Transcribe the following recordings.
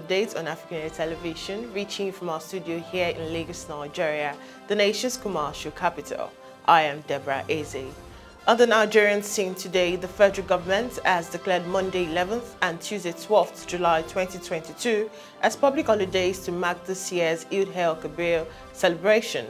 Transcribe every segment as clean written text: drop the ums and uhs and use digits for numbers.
updates on AFRICUNIA television, reaching from our studio here in Lagos, Nigeria, the nation's commercial capital. I am Deborah Ezeh. On the Nigerian scene today, the federal government has declared Monday 11th and Tuesday 12th July 2022 as public holidays to mark this year's Eid-il-Kabir celebration.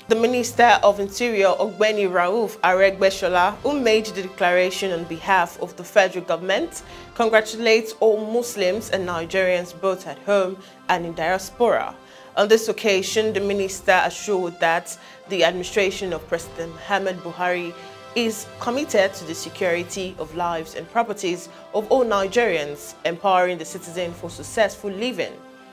The Minister of Interior, Ogbeni Rauf Aregbesola, who made the declaration on behalf of the federal government, congratulates all Muslims and Nigerians both at home and in diaspora. On this occasion, the minister assured that the administration of President Muhammadu Buhari is committed to the security of lives and properties of all Nigerians, empowering the citizen for successful living,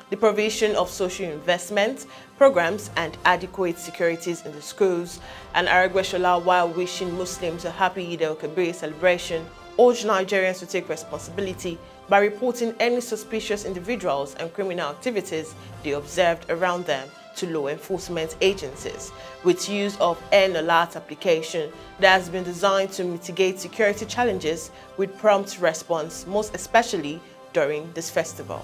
the provision of social investment programs and adequate securities in the schools. And Aregbesola, while wishing Muslims a happy Eid-il-Kabir celebration, urged Nigerians to take responsibility by reporting any suspicious individuals and criminal activities they observed around them to law enforcement agencies, with use of an alert application that has been designed to mitigate security challenges with prompt response, most especially during this festival.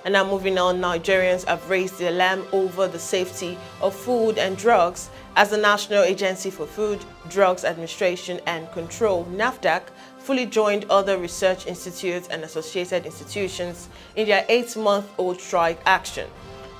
And now moving on, Nigerians have raised the alarm over the safety of food and drugs as the National Agency for Food, Drugs Administration and Control, NAFDAC, fully joined other research institutes and associated institutions in their 8-month-old strike action.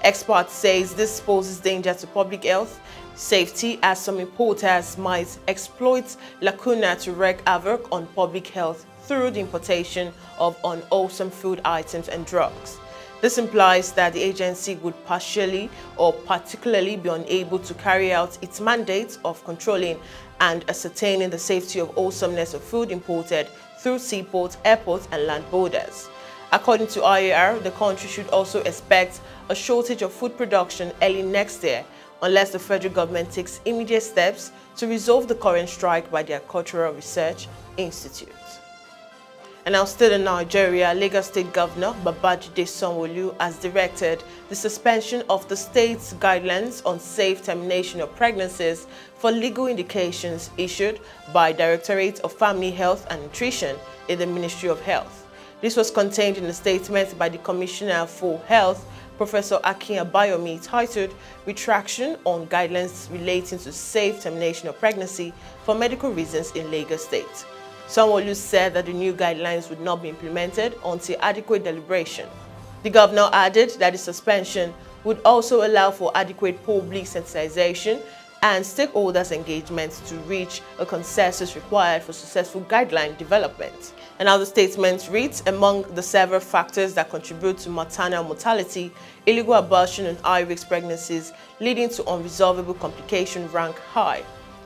Experts say this poses danger to public health safety as some importers might exploit lacuna to wreak havoc on public health through the importation of unwholesome food items and drugs. This implies that the agency would partially or particularly be unable to carry out its mandate of controlling and ascertaining the safety of wholesomeness of food imported through seaports, airports and land borders. According to IAR, the country should also expect a shortage of food production early next year unless the federal government takes immediate steps to resolve the current strike by the Agricultural Research Institute. And now still in Nigeria, Lagos State Governor Babajide Sanwo-Olu has directed the suspension of the state's guidelines on safe termination of pregnancies for legal indications issued by Directorate of Family Health and Nutrition in the Ministry of Health. This was contained in a statement by the Commissioner for Health, Professor Akin Abayomi, titled Retraction on Guidelines Relating to Safe Termination of Pregnancy for Medical Reasons in Lagos State. Sanwo-Olu said that the new guidelines would not be implemented until adequate deliberation. The governor added that the suspension would also allow for adequate public sensitization and stakeholders' engagement to reach a consensus required for successful guideline development. And now the statement reads, among the several factors that contribute to maternal mortality, illegal abortion and high-risk pregnancies leading to unresolvable complications rank high.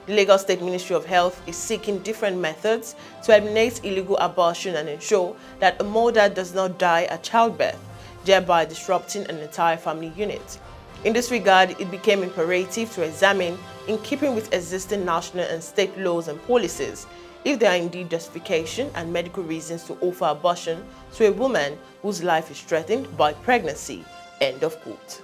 The Lagos State Ministry of Health is seeking different methods to eliminate illegal abortion and ensure that a mother does not die at childbirth, thereby disrupting an entire family unit. In this regard, it became imperative to examine, in keeping with existing national and state laws and policies, if there are indeed justification and medical reasons to offer abortion to a woman whose life is threatened by pregnancy. End of quote.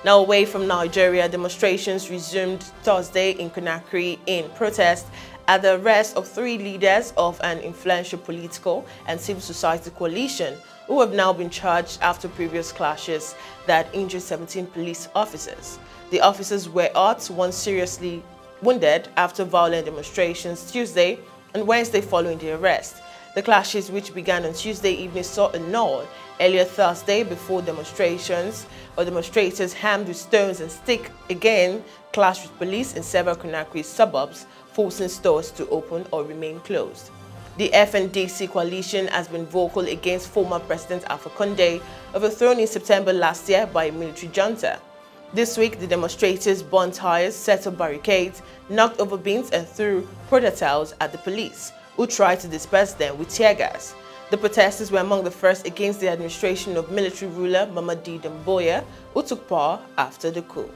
Now away from Nigeria, demonstrations resumed Thursday in Conakry in protest at the arrest of 3 leaders of an influential political and civil society coalition who have now been charged after previous clashes that injured 17 police officers. The officers were hurt, one seriously wounded after violent demonstrations Tuesday and Wednesday following the arrest. The clashes, which began on Tuesday evening, saw a lull earlier Thursday before demonstrators armed with stones and sticks again clashed with police in several Conakry suburbs, forcing stores to open or remain closed. The FNDC coalition has been vocal against former President Alpha Conde, overthrown in September last year by a military junta. This week, the demonstrators burned tires, set up barricades, knocked over bins and threw projectiles at the police, who tried to disperse them with tear gas. The protesters were among the first against the administration of military ruler Mamadi Doumbouya, who took power after the coup.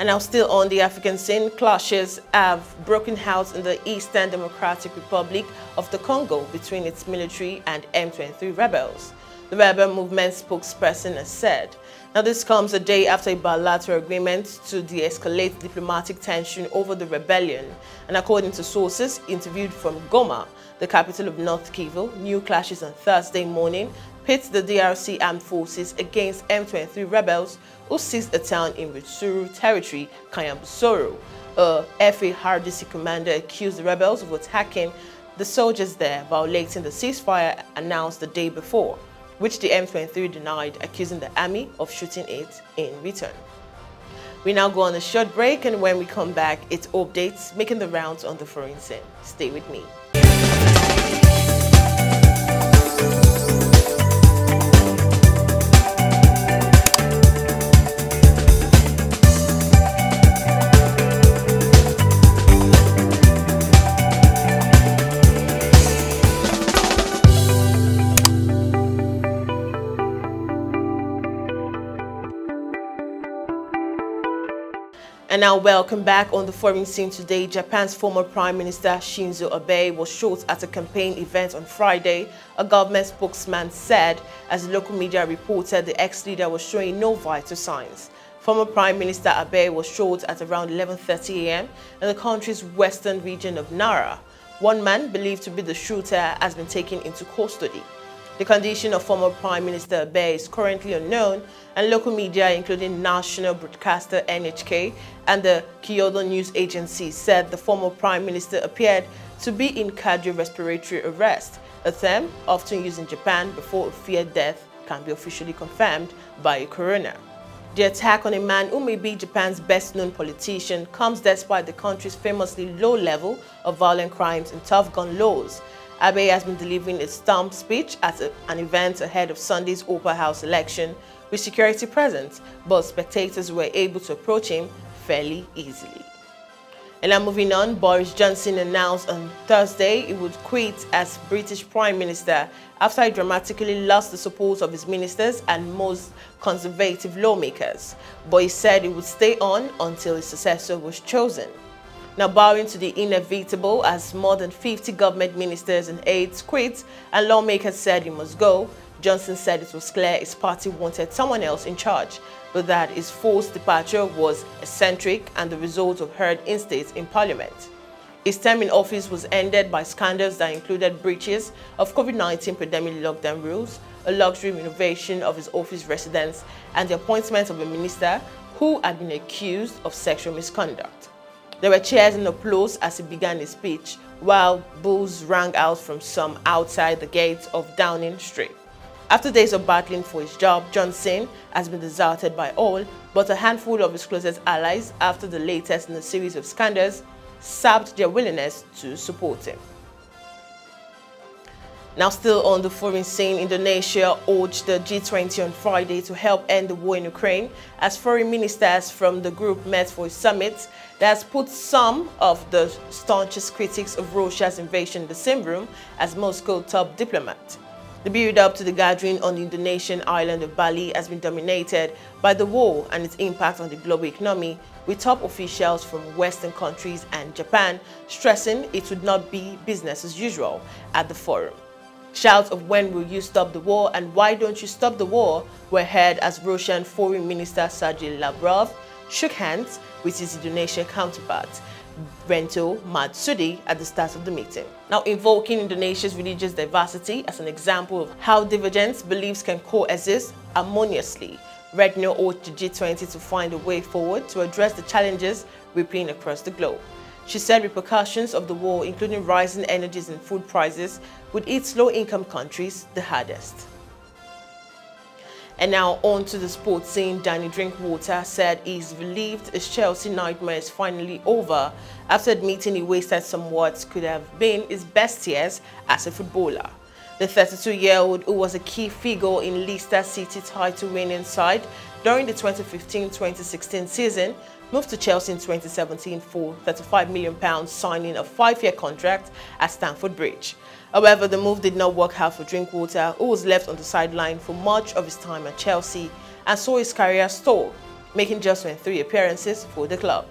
And now still on the African scene, clashes have broken out in the Eastern Democratic Republic of the Congo between its military and M23 rebels. The rebel movement spokesperson has said. Now this comes a day after a bilateral agreement to de-escalate diplomatic tension over the rebellion. And according to sources interviewed from Goma, the capital of North Kivu. New clashes on Thursday morning pit the DRC armed forces against M23 rebels who seized a town in Rutshuru territory, Kayambusoro. A FARDC commander accused the rebels of attacking the soldiers there, violating the ceasefire announced the day before, which the M23 denied, accusing the army of shooting it in return. We now go on a short break, and when we come back, it's updates making the rounds on the foreign scene. Stay with me. And now welcome back on the foreign scene today. Japan's former Prime Minister Shinzo Abe was shot at a campaign event on Friday, a government spokesman said, as the local media reported the ex-leader was showing no vital signs. Former Prime Minister Abe was shot at around 11:30 a.m. in the country's western region of Nara. One man, believed to be the shooter, has been taken into custody. The condition of former Prime Minister Abe is currently unknown, and local media, including national broadcaster NHK and the Kyodo News Agency, said the former Prime Minister appeared to be in cardiorespiratory arrest, a term often used in Japan before a feared death can be officially confirmed by a coroner. The attack on a man who may be Japan's best-known politician comes despite the country's famously low level of violent crimes and tough gun laws. Abe has been delivering a stump speech at an event ahead of Sunday's Upper House election with security present, but spectators were able to approach him fairly easily. And now moving on, Boris Johnson announced on Thursday he would quit as British Prime Minister after he dramatically lost the support of his ministers and most conservative lawmakers, but he said he would stay on until his successor was chosen. Now bowing to the inevitable, as more than 50 government ministers and aides quit and lawmakers said he must go, Johnson said it was clear his party wanted someone else in charge, but that his forced departure was eccentric and the result of herd instincts in parliament. His term in office was ended by scandals that included breaches of COVID-19 pandemic lockdown rules, a luxury renovation of his office residence, and the appointment of a minister who had been accused of sexual misconduct. There were cheers and applause as he began his speech, while boos rang out from some outside the gates of Downing Street. After days of battling for his job, Johnson has been deserted by all but a handful of his closest allies after the latest in a series of scandals sapped their willingness to support him. Now still on the foreign scene, Indonesia urged the G20 on Friday to help end the war in Ukraine as foreign ministers from the group met for a summit that has put some of the staunchest critics of Russia's invasion in the same room as Moscow top diplomat. The build-up to the gathering on the Indonesian island of Bali has been dominated by the war and its impact on the global economy, with top officials from Western countries and Japan stressing it would not be business as usual at the forum. Shouts of "when will you stop the war" and "why don't you stop the war" were heard as Russian Foreign Minister Sergei Lavrov shook hands with his Indonesian counterpart, Retno Marsudi, at the start of the meeting. Now invoking Indonesia's religious diversity as an example of how divergent beliefs can coexist harmoniously, Retno urged the G20 to find a way forward to address the challenges rippling across the globe. She said repercussions of the war, including rising energies and food prices, would hit low-income countries the hardest. And now on to the sports scene. Drinkwater said he's relieved his Chelsea nightmare is finally over after admitting he wasted some what could have been his best years as a footballer. The 32-year-old, who was a key figure in Leicester City title-winning side during the 2015-2016 season, moved to Chelsea in 2017 for £35 million, signing a 5-year contract at Stamford Bridge. However, the move did not work out for Drinkwater, who was left on the sideline for much of his time at Chelsea and saw his career stall, making just 23 appearances for the club,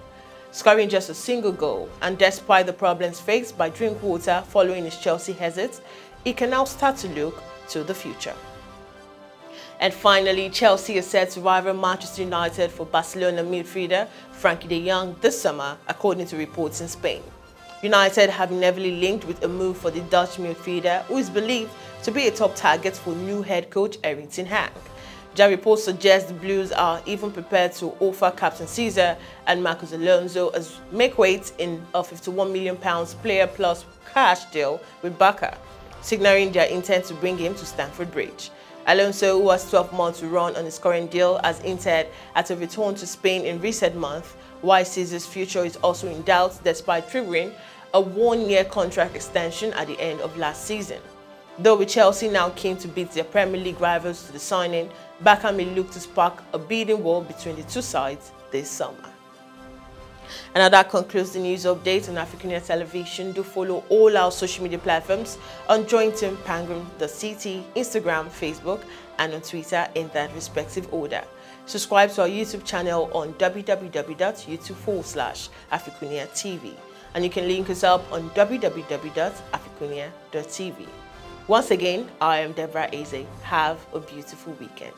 scoring just a single goal. And despite the problems faced by Drinkwater following his Chelsea exit, he can now start to look to the future. And finally, Chelsea is set to rival Manchester United for Barcelona midfielder Frankie de Jong this summer, according to reports in Spain. United have been heavily linked with a move for the Dutch midfielder, who is believed to be a top target for new head coach Erik ten Hag. The report suggests the Blues are even prepared to offer Captain Caesar and Marcos Alonso as make-weight in a £51 million player plus cash deal with Barca, signaling their intent to bring him to Stamford Bridge. Alonso, who has 12 months to run on his current deal, has hinted at a return to Spain in recent months, while Caesar's future is also in doubt despite triggering a one-year contract extension at the end of last season. Though with Chelsea now keen to beat their Premier League rivals to the signing, Barca may look to spark a bidding war between the two sides this summer. And that concludes the news update on AFRICUNIA television. Do follow all our social media platforms on Jointon, Pangram.ct, Instagram, Facebook, and on Twitter in that respective order. Subscribe to our YouTube channel on www.youtube.com/AFRICUNIA TV. And you can link us up on www.africunia.tv. Once again, I am Deborah Ezeh. Have a beautiful weekend.